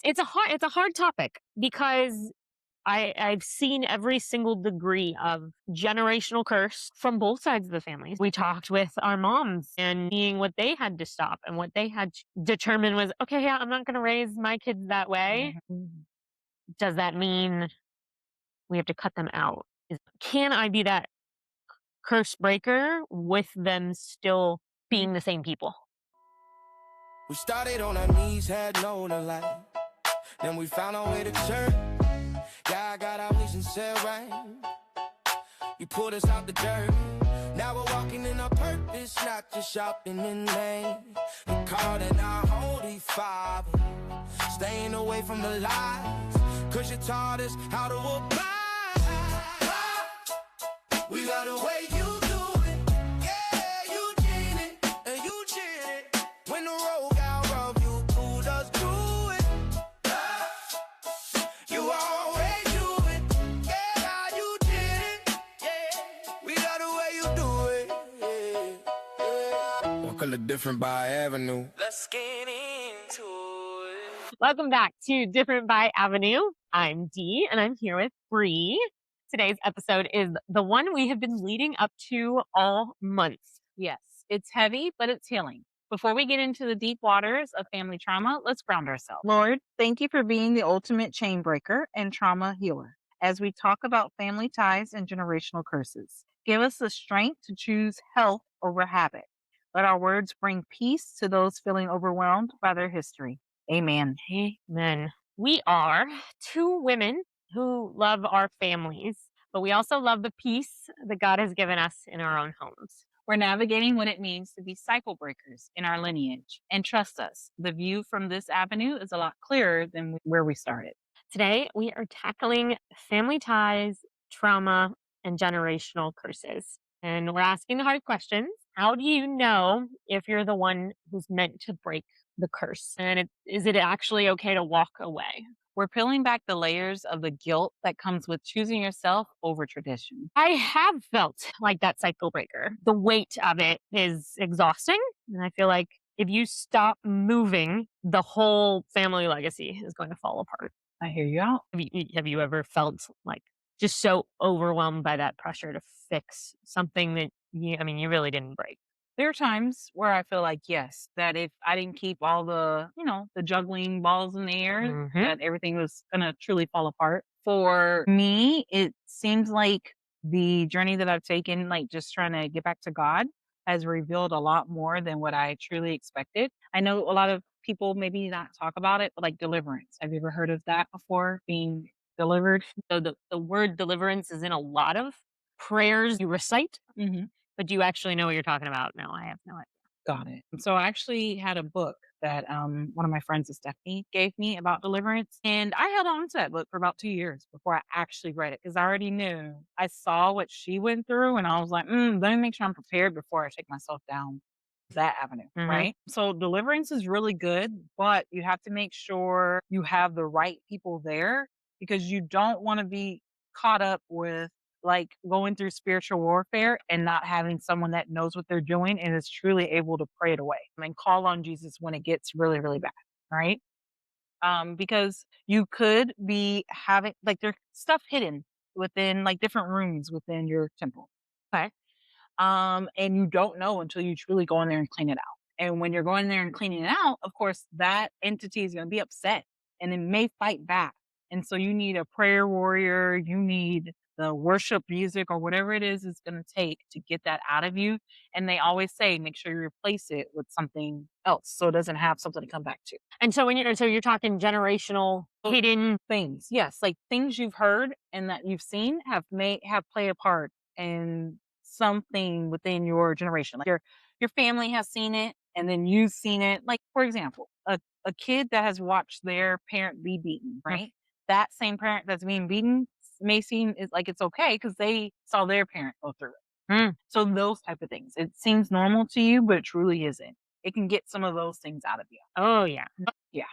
it's a hard topic because I've seen every single degree of generational curse from both sides of the family. We talked with our moms and seeing what they had to stop and what they had to determine was, okay, yeah, I'm not going to raise my kids that way. Mhm. Does that mean we have to cut them out? Can I be that curse breaker with them still being the same people? We started on our knees, had no one to light. Then we found our way to church. God got our vision set right. You pulled us out the dirt. Now we're walking in our purpose, not just shopping in vain. We called it our Holy Father, staying away from the lies, 'cause you taught us how to apply. We got the way you do it. Yeah, you did it, and you did it. When the road got rough, you pulled us through it. You always do it. Yeah, God, you did it. Yeah, we got the way you do it. Yeah. Walk a little different by Avenue. Let's get into it. Welcome back to Different by Avenue. I'm Dee, and I'm here with Bree. Today's episode is the one we have been leading up to all month. Yes, it's heavy, but it's healing. Before we get into the deep waters of family trauma, let's ground ourselves. Lord, thank you for being the ultimate chain breaker and trauma healer. As we talk about family ties and generational curses, give us the strength to choose health over habit. Let our words bring peace to those feeling overwhelmed by their history. Amen. Amen. We are two women who love our families, but we also love the peace that God has given us in our own homes. We're navigating what it means to be cycle breakers in our lineage. And trust us, the view from this avenue is a lot clearer than where we started. Today, we are tackling family ties, trauma, and generational curses. And we're asking the hard questions. How do you know if you're the one who's meant to break the curse? And is it actually okay to walk away? We're peeling back the layers of the guilt that comes with choosing yourself over tradition. I have felt like that cycle breaker. The weight of it is exhausting. And I feel like if you stop moving, the whole family legacy is going to fall apart. I hear you out. Have you ever felt like just so overwhelmed by that pressure to fix something that you really didn't break? There are times where I feel like, yes, that if I didn't keep all the juggling balls in the air, Hmm. that everything was going to truly fall apart. For me, it seems like the journey that I've taken, like just trying to get back to God, has revealed a lot more than what I truly expected. I know a lot of people maybe not talk about it, but like deliverance. Have you ever heard of that before? Being delivered? So the word deliverance is in a lot of prayers you recite, Hmm. but do you actually know what you're talking about? No, I have no idea. Got it. So I actually had a book that one of my friends, Stephanie, gave me about deliverance. And I held on to that book for about 2 years before I actually read it because I already knew. I saw what she went through and I was like, let me make sure I'm prepared before I take myself down that avenue. Hmm. Right. So deliverance is really good, but you have to make sure you have the right people there because you don't want to be caught up with like going through spiritual warfare and not having someone that knows what they're doing and is truly able to pray it away and call on Jesus when it gets really, really bad, right? Because you could be having like there's stuff hidden within like different rooms within your temple. Okay. And you don't know until you truly go in there and clean it out. And when you're going there and cleaning it out, of course, that entity is going to be upset and it may fight back. And so you need a prayer warrior, you need the worship music or whatever it is it's going to take to get that out of you. And they always say, make sure you replace it with something else so it doesn't have something to come back to. And so you're talking generational So hidden. things, yes, like things you've heard and that you've seen have played a part in something within your generation. Like your family has seen it and then you've seen it. Like for example, a kid that has watched their parent be beaten, right? That same parent that's being beaten may seem is like it's okay because they saw their parent go through it. Mm. So those type of things. It seems normal to you, but it truly isn't. It can get some of those things out of you. Oh yeah. Yeah.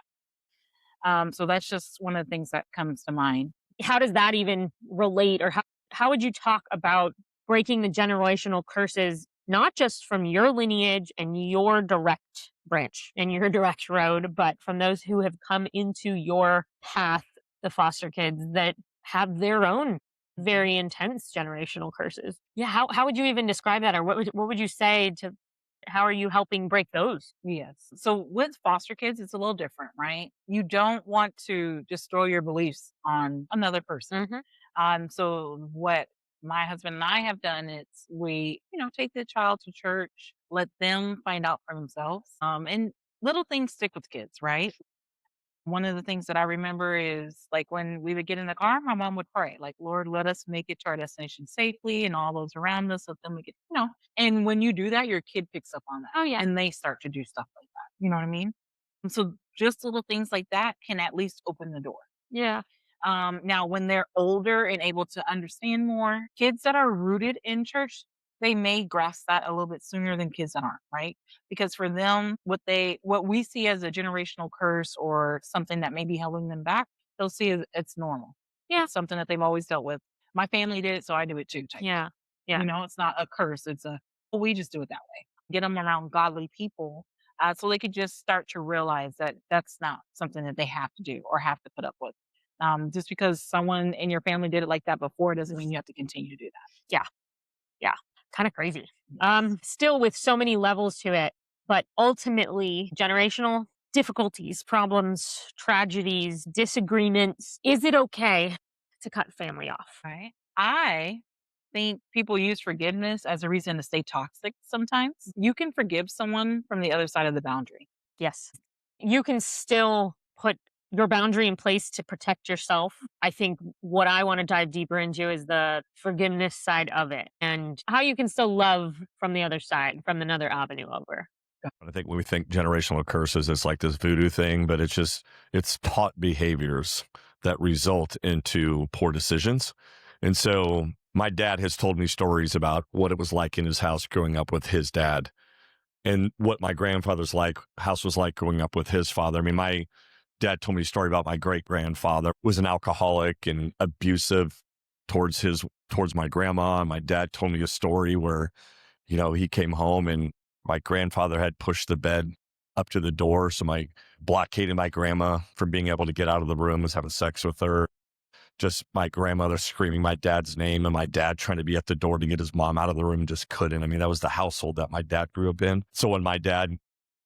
So that's just one of the things that comes to mind. How does that even relate, or how would you talk about breaking the generational curses, not just from your lineage and your direct branch in your direct road, but from those who have come into your path, the foster kids that have their own very intense generational curses. Yeah, how would you even describe that, or what would you say to how are you helping break those? Yes. So with foster kids, it's a little different, right? You don't want to destroy your beliefs on another person. Mhm. So what my husband and I have done is we, take the child to church, let them find out for themselves. And little things stick with kids, right? One of the things that I remember is like when we would get in the car, my mom would pray, like, Lord, let us make it to our destination safely and all those around us. So then we get. And when you do that, your kid picks up on that Oh, yeah. and they start to do stuff like that. You know what I mean? And so just little things like that can at least open the door. Yeah. Now, when they're older and able to understand more, kids that are rooted in church, they may grasp that a little bit sooner than kids that aren't, right? Because for them, what we see as a generational curse or something that may be holding them back, they'll see as it's normal. Yeah. It's something that they've always dealt with. My family did it, so I do it too. Type. Yeah. Yeah. It's not a curse. Well, we just do it that way. Get them around godly people, so they could just start to realize that that's not something that they have to do or have to put up with. Just because someone in your family did it like that before doesn't mean you have to continue to do that. Yeah. Yeah. Kind of crazy. Still with so many levels to it, but ultimately generational difficulties, problems, tragedies, disagreements. Is it okay to cut family off? Right. I think people use forgiveness as a reason to stay toxic sometimes. You can forgive someone from the other side of the boundary. Yes. You can still put your boundary in place to protect yourself. I think what I want to dive deeper into is the forgiveness side of it and how you can still love from the other side, from another avenue over. I think when we think generational curses, it's like this voodoo thing, but it's taught behaviors that result into poor decisions. And so my dad has told me stories about what it was like in his house growing up with his dad and what my grandfather's house was like growing up with his father. I mean, my dad told me a story about my great grandfather was an alcoholic and abusive towards my grandma. And my dad told me a story where, he came home and my grandfather had pushed the bed up to the door. So blockaded my grandma from being able to get out of the room, was having sex with her. Just my grandmother screaming my dad's name and my dad trying to be at the door to get his mom out of the room, just couldn't. I mean, that was the household that my dad grew up in. So when my dad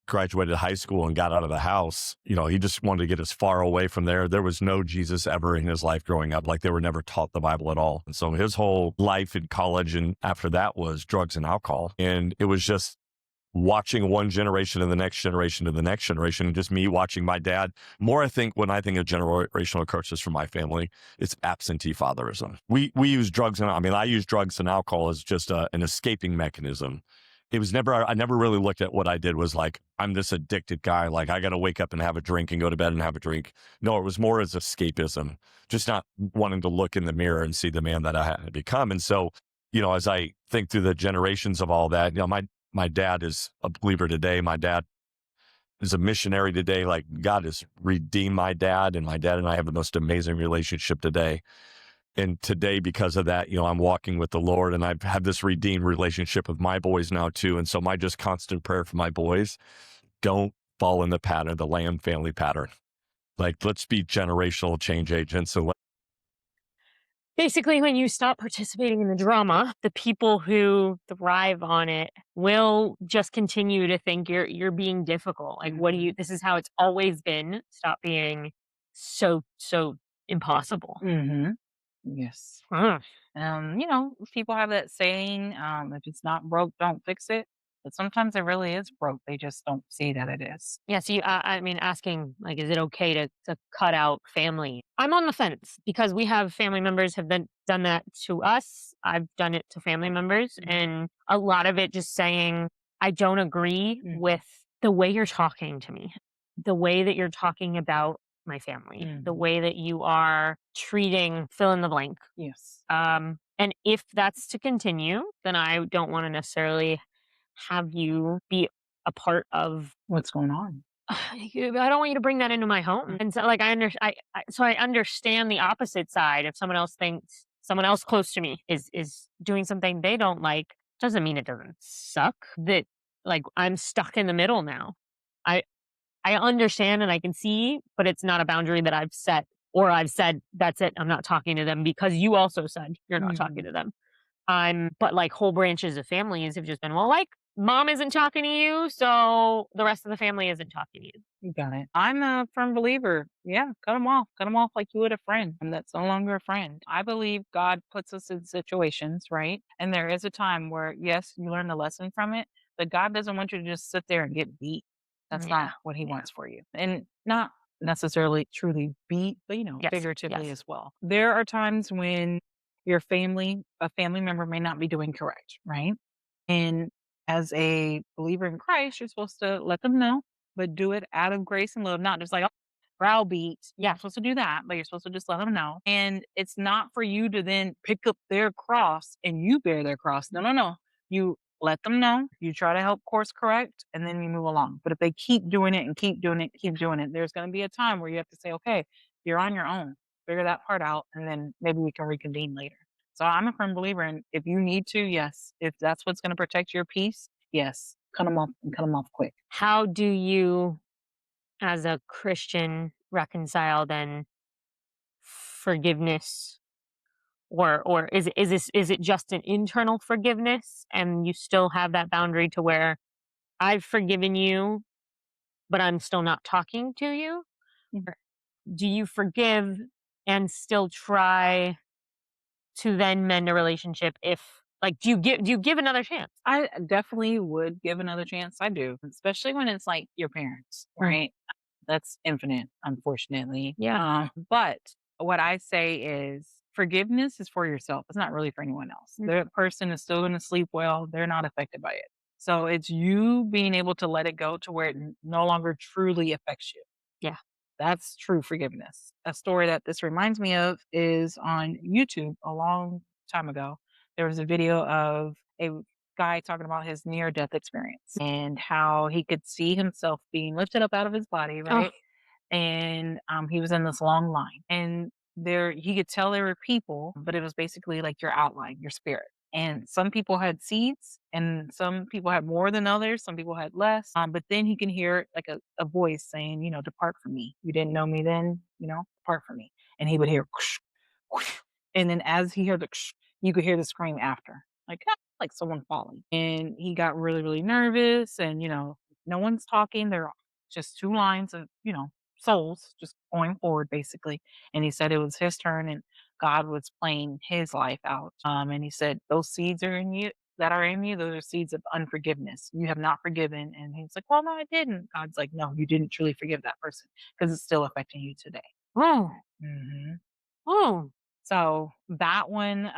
graduated high school and got out of the house, he just wanted to get as far away from there. There was no Jesus ever in his life growing up. Like they were never taught the Bible at all. And so his whole life in college and after that was drugs and alcohol. And it was just watching one generation and the next generation to the next generation, and just me watching my dad. More, I think, when I think of generational curses from my family, it's absentee fatherism. We use drugs I use drugs and alcohol as just an escaping mechanism. I never really looked at what I did was like, I'm this addicted guy. Like I got to wake up and have a drink and go to bed and have a drink. No, it was more as escapism, just not wanting to look in the mirror and see the man that I had become. And so, as I think through the generations of all that, my dad is a believer today. My dad is a missionary today. Like God has redeemed my dad, and my dad and I have the most amazing relationship today. And today, because of that, I'm walking with the Lord, and I've had this redeemed relationship with my boys now too. And so my just constant prayer for my boys, don't fall in the pattern, the Lamb family pattern. Like, let's be generational change agents. And Basically, when you stop participating in the drama, the people who thrive on it will just continue to think you're being difficult. Like, this is how it's always been. Stop being so impossible. Mm-hmm. Yes. Ugh. People have that saying, if it's not broke, don't fix it. But sometimes it really is broke. They just don't see that it is. Yeah, so asking, like, is it okay to cut out family? I'm on the fence because we have family members have done that to us. I've done it to family members, and a lot of it just saying, I don't agree with the way you're talking to me, the way that you're talking about my family, the way that you are treating fill in the blank. Yes. And if that's to continue, then I don't want to necessarily have you be a part of What's going on? I don't want you to bring that into my home. And so, like, I understand the opposite side. If someone else thinks someone else close to me is doing something they don't like, doesn't mean it doesn't suck. That, like, I'm stuck in the middle now. I understand and I can see, but it's not a boundary that I've set or I've said, that's it. I'm not talking to them because you also said you're not talking Mhm. to them. But like whole branches of families have just been, well, like mom isn't talking to you, so the rest of the family isn't talking to you. You got it. I'm a firm believer. Yeah, cut them off. Cut them off like you would a friend, and that's no longer a friend. I believe God puts us in situations, right? And there is a time where, yes, you learn the lesson from it, but God doesn't want you to just sit there and get beat. That's Yeah. not what He Yeah. wants for you. And not necessarily truly beat, but Yes. figuratively Yes. as well. There are times when a family member may not be doing correct, right? And as a believer in Christ, you're supposed to let them know, but do it out of grace and love, not just like, oh, browbeat. You're not supposed to do that, but you're supposed to just let them know. And it's not for you to then pick up their cross and you bear their cross. No, no, no. You let them know, you try to help course correct, and then you move along. But if they keep doing it and keep doing it, keep doing it, there's going to be a time where you have to say, okay, you're on your own. Figure that part out, and then maybe we can reconvene later. So I'm a firm believer in if you need to, yes. If that's what's going to protect your peace, yes. Cut them off and cut them off quick. How do you, as a Christian, reconcile then forgiveness? Or is it just an internal forgiveness and you still have that boundary to where I've forgiven you, but I'm still not talking to you? Mhm. Or do you forgive and still try to then mend a relationship if like do you give another chance? I definitely would give another chance. I do, especially when it's like your parents, right? That's infinite, unfortunately. Yeah. But what I say is forgiveness is for yourself. It's not really for anyone else. Mm. The person is still going to sleep well. They're not affected by it. So it's you being able to let it go to where it no longer truly affects you. Yeah. That's true forgiveness. A story that this reminds me of is on YouTube a long time ago. There was a video of a guy talking about his near death experience and how he could see himself being lifted up out of his body, Oh, right? And he was in this long line. And there he could tell there were people, but it was basically like your outline, your spirit. And some people had seeds and some people had more than others, some people had less. But then he can hear like a voice saying, depart from me. You didn't know me then, depart from me. And he would hear whoosh, whoosh. And then as he heard the whoosh, you could hear the scream after. Like like someone falling. And he got really, really nervous and no one's talking. They're just two lines of, souls just going forward basically. And he said it was his turn and God was playing his life out. And he said, those seeds are in you that are in you, those are seeds of unforgiveness. You have not forgiven. And he's like, well, no, I didn't. God's like, no, you didn't truly forgive that person because it's still affecting you today. oh, hmm oh, So that one,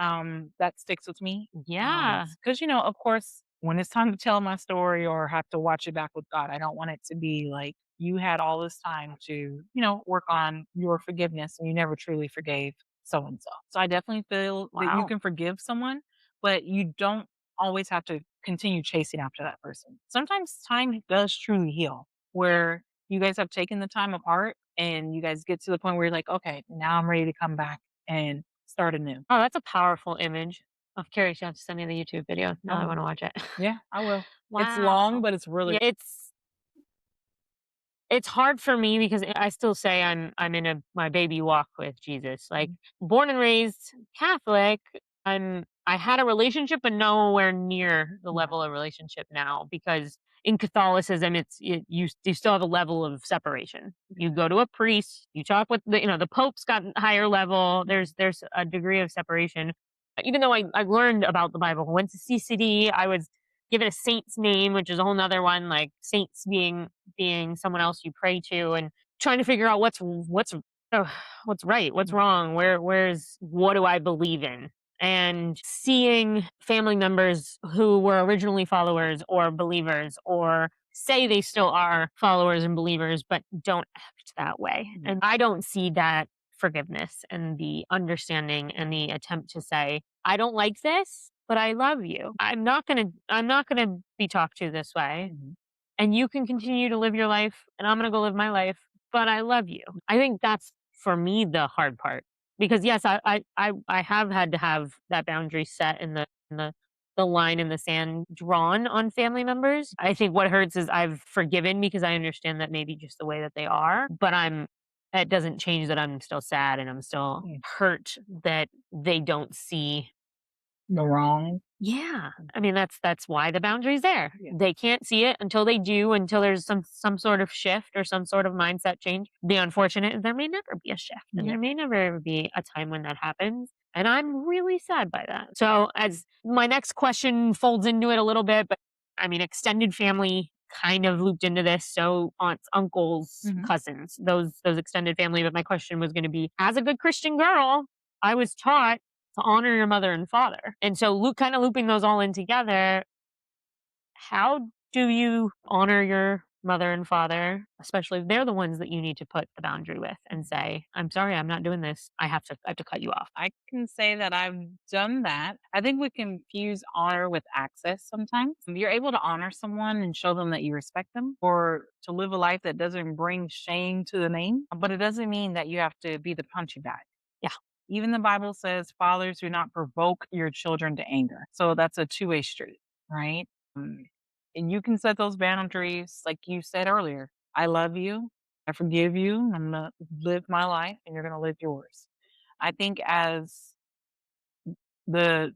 that sticks with me. yeah. Because, of course, when it's time to tell my story or have to watch it back with God, I don't want it to be like you had all this time to, work on your forgiveness and you never truly forgave so and so. So I definitely feel that you Wow. can forgive someone, but you don't always have to continue chasing after that person. Sometimes time does truly heal, where you guys have taken the time apart and you guys get to the point where you're like, okay, now I'm ready to come back and start anew. Oh, that's a powerful image. I'm curious. You have to send me the YouTube video. Now I Oh, want to watch it. yeah, I will. It's long, Wow. but it's really Yeah, it's hard for me because I still say I'm in my baby walk with Jesus. Like Mhm. born and raised Catholic, I had a relationship, but nowhere near the Yeah. level of relationship now because in Catholicism, you still have a level of separation. You go to a priest, you talk with the Pope's got a higher level. There's a degree of separation. Even though I learned about the Bible, went to CCD, I was given a saint's name, which is a whole nother one. Like saints being someone else you pray to, and trying to figure out uh, what's right, what's wrong, where's what do I believe in, and seeing family members who were originally followers or believers or say they still are followers and believers but don't act that way, Yeah. and I don't see that forgiveness and the understanding and the attempt to say I don't like this but I love you. I'm not going to be talked to this way, Mhm. and you can continue to live your life and I'm going to go live my life, but I love you. I think that's for me the hard part because yes, I have had to have that boundary set in the the line in the sand drawn on family members. I think what hurts is I've forgiven because I understand that maybe just the way that they are, but it doesn't change that I'm still sad and I'm still Yeah. hurt that they don't see. The wrong. Yeah. I mean, that's why the boundary's there. Yeah. They can't see it until they do, until there's some sort of shift or some sort of mindset change. The unfortunate is there may never be a shift and Yeah. there may never be a time when that happens. And I'm really sad by that. So as my next question folds into it a little bit, but I mean, extended family kind of looped into this. So aunts, uncles, Mhm. cousins, those extended family. But my question was going to be, as a good Christian girl, I was taught to honor your mother and father. And so kind of looping those all in together, how do you honor your mother and father, especially if they're the ones that you need to put the boundary with and say, I'm sorry, I'm not doing this. I have to cut you off. I can say that I've done that. I think we confuse honor with access sometimes. You're able to honor someone and show them that you respect them, or to live a life that doesn't bring shame to the name, but it doesn't mean that you have to be the punching bag. Yeah. Even the Bible says, fathers, do not provoke your children to anger. So that's a two-way street, right? And you can set those boundaries, like you said earlier. I love you. I forgive you. I'm going to live my life and you're going to live yours. I think as the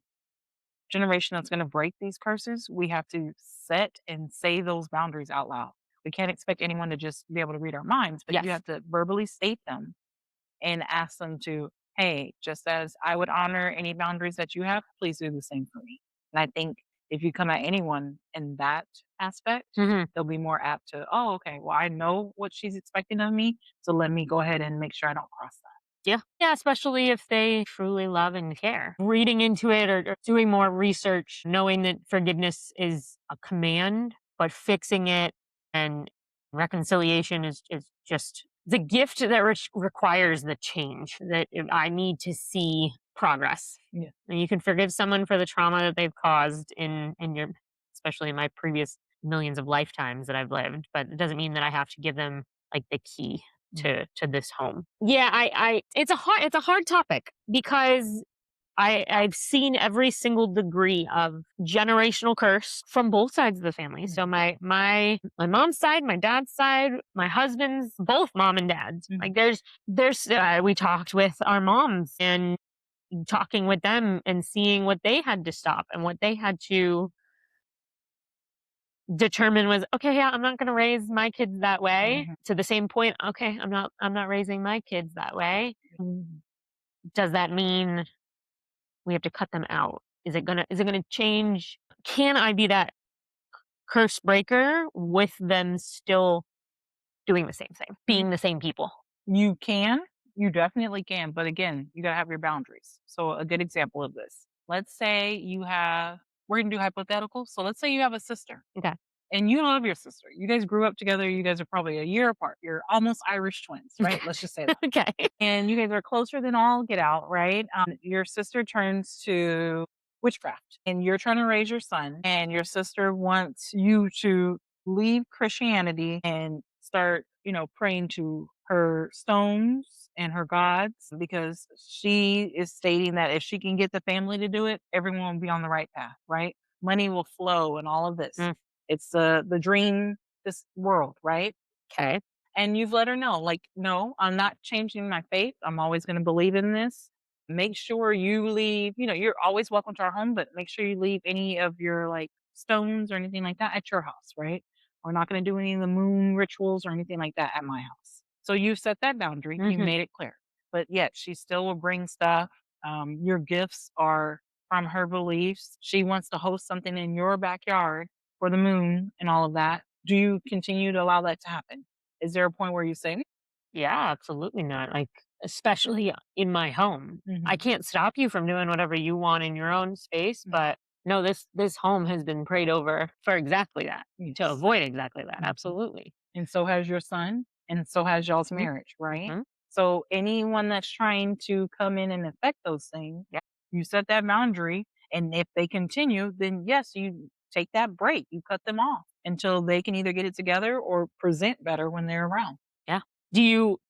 generation that's going to break these curses, we have to set and say those boundaries out loud. We can't expect anyone to just be able to read our minds, but you Yes. have to verbally state them and ask them to, hey, just as I would honor any boundaries that you have, please do the same for me. And I think if you come at anyone in that aspect, Mhm. they'll be more apt to, oh, okay, well, I know what she's expecting of me. So let me go ahead and make sure I don't cross that. Yeah. Yeah, especially if they truly love and care. Reading into it or doing more research, knowing that forgiveness is a command, but fixing it and reconciliation is just the gift that requires the change that I need to see progress. Yeah. And you can forgive someone for the trauma that they've caused in your, especially in my previous millions of lifetimes that I've lived, but it doesn't mean that I have to give them like the key to this home. Yeah, I it's a hard topic because I've seen every single degree of generational curse from both sides of the family. So my mom's side, my dad's side, my husband's, both mom and dad's. Mhm. Like there's we talked with our moms and talking with them and seeing what they had to stop and what they had to determine was, okay, yeah, I'm not going to raise my kids that way. Mhm. To the same point, okay, I'm not raising my kids that way. Mhm. Does that mean we have to cut them out? Is it going to change? Can I be that curse breaker with them still doing the same thing, being the same people? You can, you definitely can. But again, you got to have your boundaries. So, a good example of this, let's say you have, we're going to do hypothetical. So, let's say you have a sister. Okay. And you love your sister. You guys grew up together. You guys are probably a year apart. You're almost Irish twins, right? Let's just say that. Okay. And you guys are closer than all get out, right? Your sister turns to witchcraft and you're trying to raise your son, and your sister wants you to leave Christianity and start, praying to her stones and her gods, because she is stating that if she can get the family to do it, everyone will be on the right path, right? Money will flow and all of this. Mm. It's the dream, this world, right? Okay. And you've let her know, like, no, I'm not changing my faith. I'm always going to believe in this. Make sure you leave, you're always welcome to our home, but make sure you leave any of your like stones or anything like that at your house, right? We're not going to do any of the moon rituals or anything like that at my house. So you've set that boundary, you Mhm. made it clear. But yet she still will bring stuff. Your gifts are from her beliefs. She wants to host something in your backyard for the moon and all of that. Do you continue to allow that to happen? Is there a point where you say, Yeah, absolutely not. Like, especially in my home. I can't stop you from doing whatever you want in your own space, Mhm. but no, this home has been prayed over for exactly that, to Yes. avoid exactly that. Mhm. Absolutely. And so has your son, and so has y'all's Mhm. marriage, right? Mhm. So anyone that's trying to come in and affect those things, Yeah. you set that boundary, and if they continue, then yes, you take that break, you cut them off until they can either get it together or present better when they're around. Yeah. Do you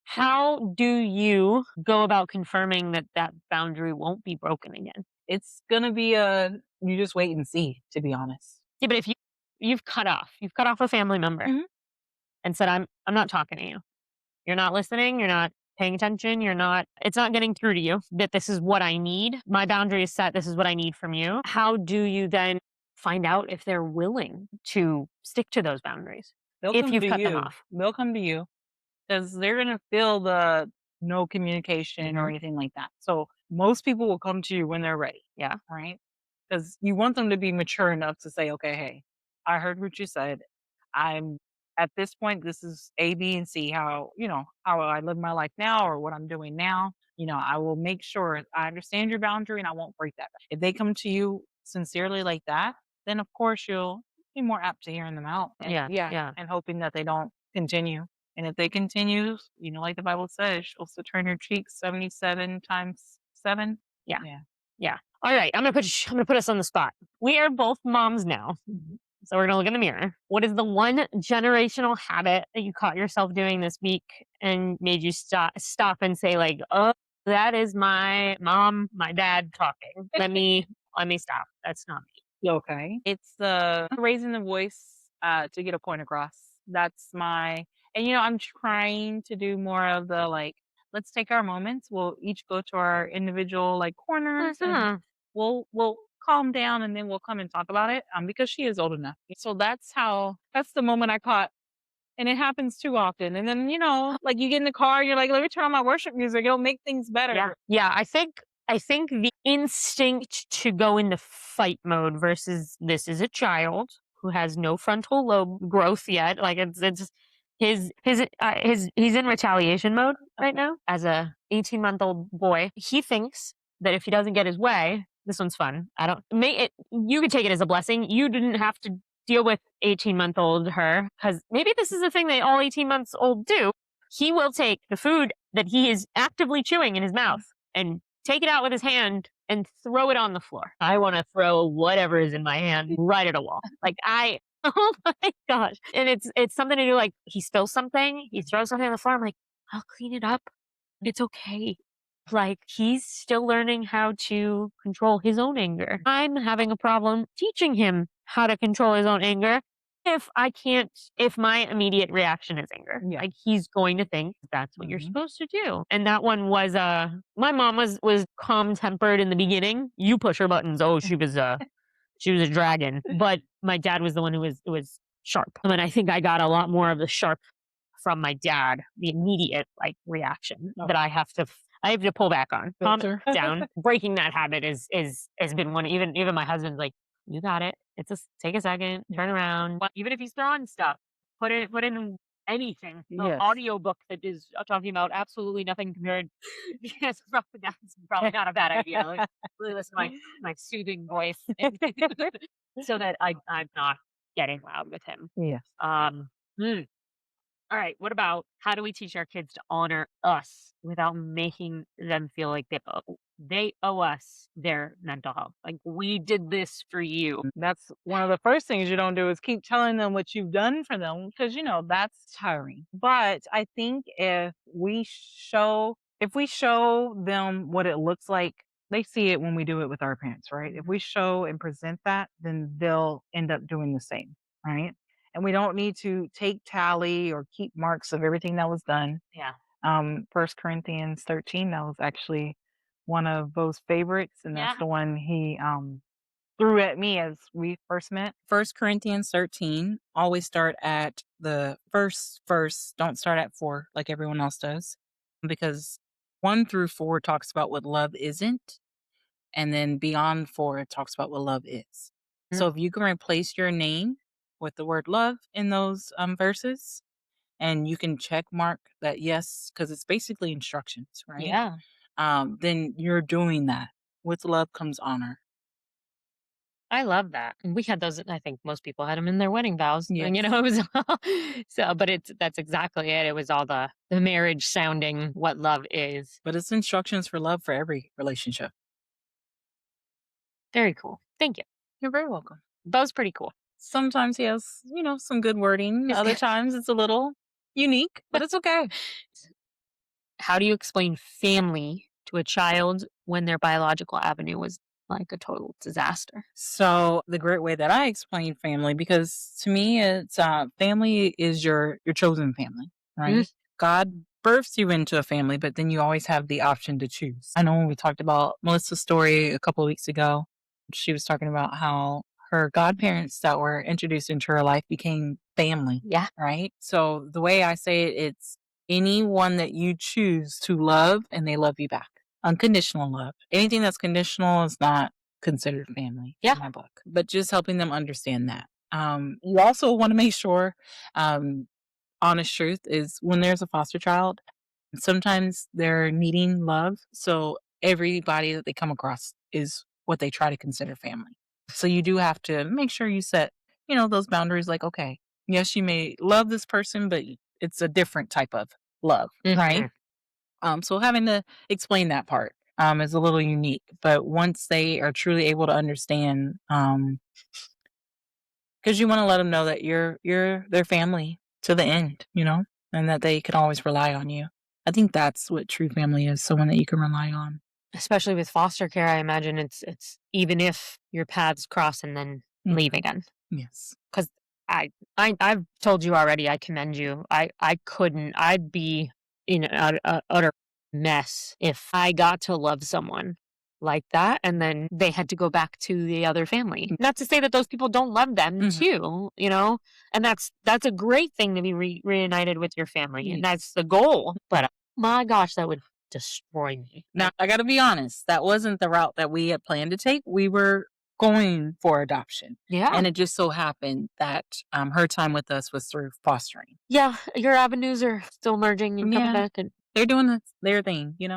how do you go about confirming that that boundary won't be broken again? It's gonna be a you just wait and see, to be honest. Yeah, but if you've cut off a family member Mhm. and said, I'm not talking to you. You're not listening, you're not paying attention, it's not getting through to you that this is what I need. My boundary is set, this is what I need from you. How do you then find out if they're willing to stick to those boundaries They'll if come you've to cut them you. off? They'll come to you because they're gonna feel the no communication or Mhm. anything like that. So most people will come to you when they're ready, Yeah. right? Because you want them to be mature enough to say, okay, hey, I heard what you said. I'm at this point, this is A, B, and C, how I live my life now or what I'm doing now. I will make sure I understand your boundary and I won't break that. If they come to you sincerely like that, then of course you'll be more apt to hearing them out. And Yeah. yeah, Yeah. and hoping that they don't continue. And if they continue, like the Bible says, you'll also turn your cheeks 77 times 7. Yeah. Yeah. Yeah. All right. I'm gonna put us on the spot. We are both moms now. So we're gonna look in the mirror. What is the one generational habit that you caught yourself doing this week and made you stop and say, like, oh, that is my mom, my dad talking. Let me stop. That's not me. Okay. It's the raising the voice to get a point across. That's I'm trying to do more of the like, let's take our moments. We'll each go to our individual like corners and Mhm. we'll calm down and then we'll come and talk about it. Because she is old enough. So that's the moment I caught. And it happens too often. And then, like you get in the car and you're like, let me turn on my worship music. It'll make things better. Yeah. Yeah. I think the instinct to go into fight mode versus this is a child who has no frontal lobe growth yet. Like it's he's in retaliation mode right now as a 18-month-old boy. He thinks that if he doesn't get his way, this one's fun. I don't make it. You could take it as a blessing. You didn't have to deal with 18-month-old her because maybe this is the thing that all 18 months old do. He will take the food that he is actively chewing in his mouth and take it out with his hand and throw it on the floor. I want to throw whatever is in my hand right at a wall. Oh my gosh. And it's something to do, like he spills something, he throws something on the floor. I'm like, I'll clean it up. It's okay. Like he's still learning how to control his own anger. I'm having a problem teaching him how to control his own anger. If my immediate reaction is anger, Yeah. like he's going to think that's what you're Mhm. supposed to do. And that one was, my mom was calm tempered in the beginning. You push her buttons. Oh, she was a dragon. But my dad was the one who was sharp. And I think I got a lot more of the sharp from my dad, the immediate like reaction that I have to pull back on. Calm Filter. down. Breaking that habit has been one. Even my husband's like, you got it. Take a second, turn around. Even if he's throwing stuff, put in anything. An Yes. audiobook that is talking about absolutely nothing compared. Yes, that's probably not a bad idea. Like, really listen to my soothing voice, so that I'm not getting loud with him. Yes. All right. What about how do we teach our kids to honor us without making them feel like they owe us their mental health? Like we did this for you. That's one of the first things you don't do is keep telling them what you've done for them because that's tiring. But I think if we show them what it looks like, they see it when we do it with our parents, right? If we show and present that, then they'll end up doing the same, right? And we don't need to take tally or keep marks of everything that was done. Yeah. 1 Corinthians 13, that was actually one of those favorites, and that's Yeah. the one he threw at me as we first met. 1 Corinthians 13, always start at the first verse. Don't start at 4 like everyone else does, because 1 through 4 talks about what love isn't, and then beyond 4 it talks about what love is. So if you can replace your name with the word love in those verses, and you can check mark that yes, because it's basically instructions, right? Yeah. Then you're doing that. With love comes honor. I love that. And we had those. I think most people had them in their wedding vows. And, Yes. it was but that's exactly it. It was all the marriage sounding what love is. But it's instructions for love for every relationship. Very cool. Thank you. You're very welcome. That was pretty cool. Sometimes he has, some good wording. Other times it's a little unique, but it's okay. How do you explain family to a child when their biological avenue was like a total disaster. So the great way that I explain family, because to me, it's family is your chosen family, right? Mm. God births you into a family, but then you always have the option to choose. I know when we talked about Melissa's story a couple of weeks ago, she was talking about how her godparents that were introduced into her life became family, Yeah. right? So the way I say it, it's anyone that you choose to love and they love you back. Unconditional love. Anything that's conditional is not considered family Yeah. in my book, but just helping them understand that. You also want to make sure, honest truth is when there's a foster child, sometimes they're needing love. So everybody that they come across is what they try to consider family. So you do have to make sure you set, those boundaries like, okay, yes, you may love this person, but it's a different type of love, right? So having to explain that part is a little unique. But once they are truly able to understand, because you want to let them know that you're their family to the end, and that they can always rely on you. I think that's what true family is, someone that you can rely on. Especially with foster care, I imagine it's even if your paths cross and then leave again. Yes. Because I've told you already, I commend you. I couldn't. I'd be in an utter mess if I got to love someone like that and then they had to go back to the other family. Not to say that those people don't love them too, and that's a great thing to be reunited with your family, and that's the goal. But my gosh, that would destroy me. Now, I got to be honest, that wasn't the route that we had planned to take. We were going for adoption. Yeah. And it just so happened that her time with us was through fostering. Yeah, your avenues are still merging and coming back, and they're doing their thing, Yeah,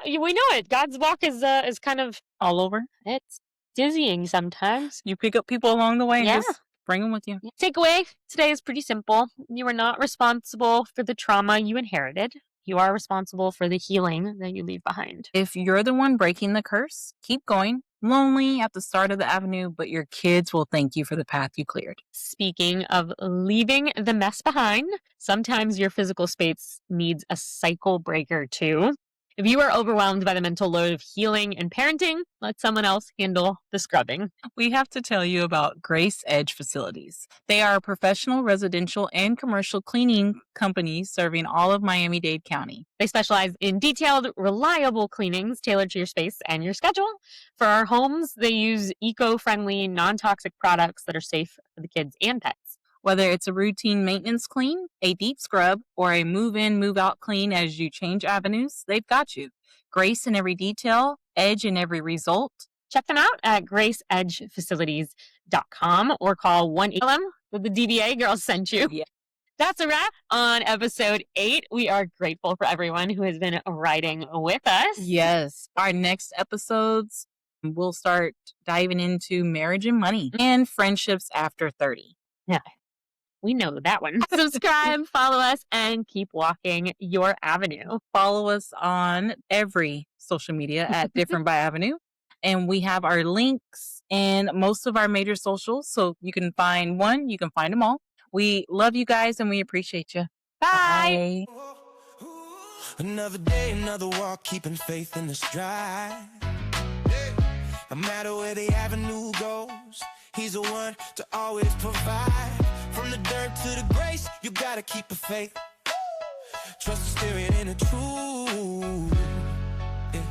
we know it. God's walk is kind of all over. It's dizzying sometimes. You pick up people along the way and just bring them with you. Takeaway today is pretty simple. You are not responsible for the trauma you inherited. You are responsible for the healing that you leave behind. If you're the one breaking the curse, keep going. Lonely at the start of the avenue, but your kids will thank you for the path you cleared. Speaking of leaving the mess behind, sometimes your physical space needs a cycle breaker too. If you are overwhelmed by the mental load of healing and parenting, let someone else handle the scrubbing. We have to tell you about Grace Edge Facilities. They are a professional residential and commercial cleaning company serving all of Miami-Dade County. They specialize in detailed, reliable cleanings tailored to your space and your schedule. For our homes, they use eco-friendly, non-toxic products that are safe for the kids and pets. Whether it's a routine maintenance clean, a deep scrub, or a move-in, move-out clean as you change avenues, they've got you. Grace in every detail, edge in every result. Check them out at graceedgefacilities.com or call 1-800 that the DBA girl sent you. Yeah. That's a wrap on episode 8. We are grateful for everyone who has been writing with us. Yes. Our next episodes, we'll start diving into marriage and money and friendships after 30. Yeah. We know that one. Subscribe, follow us, and keep walking your avenue. Follow us on every social media at Different by Avenue. And we have our links in most of our major socials. So you can find one, you can find them all. We love you guys and we appreciate you. Bye. Another day, another walk, keeping faith in the stride. No matter where the avenue goes, he's the one to always provide. From the dirt to the grace, you gotta keep the faith. Trust the spirit and the truth. Yeah.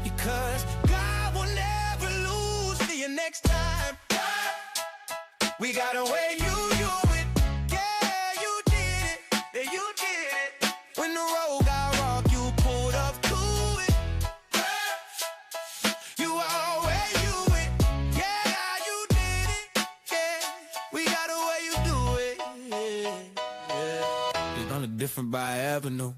Because God will never lose. See you next time. We got a way you do it. Yeah, you did it. Yeah, you did it. When the road got rough, you pulled up to it. You always do it. Yeah, you did it. Yeah, we got a way you do it. Yeah. It's on a different by avenue.